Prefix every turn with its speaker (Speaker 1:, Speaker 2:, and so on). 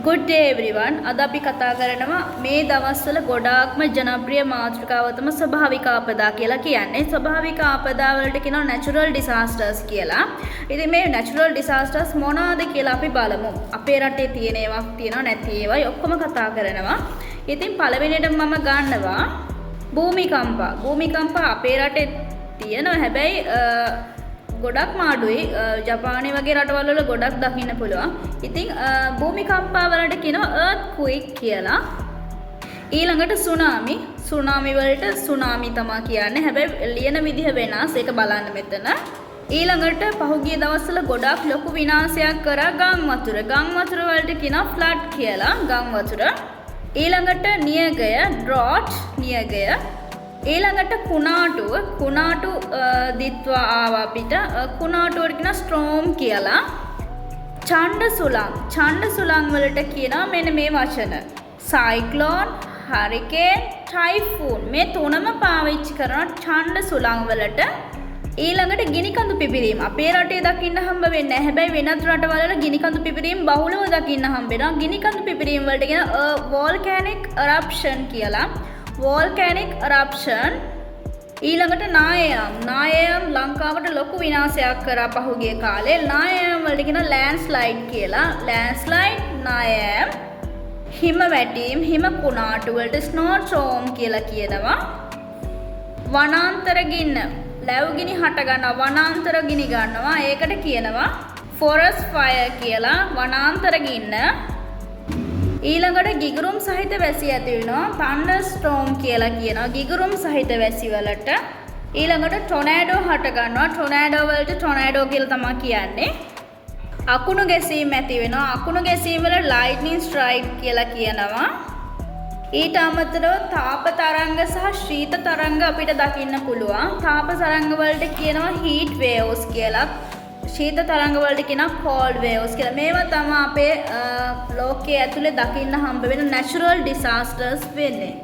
Speaker 1: Good day everyone. අද අපි කතා කරනවා මේ දවස්වල ගොඩාක්ම ජනප්‍රිය මාතෘකාව තමයි ස්වභාවික ආපදා කියලා කියන්නේ. ස්වභාවික ආපදා වලට කියනවා natural disasters කියලා. ඉතින් මේ natural disasters මොනවාද කියලා අපි බලමු. අපේ රටේ තියෙන ඒවා තියෙනවා නැති ඒවා ඔක්කොම කතා කරනවා. ඉතින් පළවෙනියට මම ගන්නවා භූමිකම්ප. භූමිකම්ප අපේ රටේ තියෙනවා. හැබැයි ගොඩක් මාඩුයි ජපානයේ වගේ රටවල් වල ගොඩක් දකින්න පුළුවන්. ඉතින් භූමිකම්පා වලට කියනවා earthquake කියලා. ඊළඟට සුනාමි. සුනාමි වලට සුනාමි තමයි කියන්නේ. හැබැයි ලියන විදිහ වෙනස්. ඒක බලන්න මෙතන. ඊළඟට පහුගිය දවස්වල ගොඩක් ලොකු විනාශයක් කරා ගම් වතුර. ගම් වතුර වලට කියනවා flood කියලා. ගම් වතුර. ඊළඟට නියගය drought නියගය. ඊළඟට කුණාටු දිත්වා ආවා අපිට කුණාටුවට කියන ස්ටෝම් කියලා. ඡණ්ඩ සුළං වලට කියනවා මෙන්න මේ වචන. සයික්ලෝන්, හරිකේන්, ටයිෆූන් මේ තුනම පාවිච්චි කරනවා ඡණ්ඩ සුළං වලට. ඊළඟට ගිනිකඳු පිපිරීම අපේ රටේ දකින්න හම්බ වෙන්නේ නැහැ. හැබැයි වෙනත් රටවල ගිනිකඳු පිපිරීම බහුලව දකින්න හම්බ වෙනවා. ගිනිකඳු පිපිරීම වලට කියන volcanic eruption කියලා. volcanic eruption. ඊළඟට නායම් ලංකාවට ලොකු විනාශයක් කරා පහුගිය කාලේ. නායම් වලට කියන landslide කියලා. landslide නායම්. හිම වැටීම් හිම කුණාටු වලට snowstorm කියලා කියනවා. වනාන්තර ගින්න ලැබුගිනි හට ගන්නවා වනාන්තර ගිනි ගන්නවා. ඒකට කියනවා forest fire කියලා. වනාන්තර ගින්න. ඊළඟට ගිගුරුම් සහිත වැසි ඇති වෙනවා thunderstorm කියලා කියනවා ගිගුරුම් සහිත වැසි වලට. ඊළඟට ටොනෑඩෝ හට ගන්නවා. ටොනෑඩෝ වලට ටොනෑඩෝ කියලා තමයි කියන්නේ. අකුණු ගැසීම් ඇති වෙනවා. අකුණු ගැසීම් වල lightning strike කියලා කියනවා. ඊට අමතරව තාප තරංග සහ ශීත තරංග අපිට දකින්න පුළුවන්. තාප තරංග වලට කියනවා heat waves කියලා. ශීත තරංග වලට කියනවා cold waves කියලා. මේවා තමයි අපේ ලෝකයේ ඇතුලේ දකින්න හම්බ වෙන natural disasters වෙන්නේ.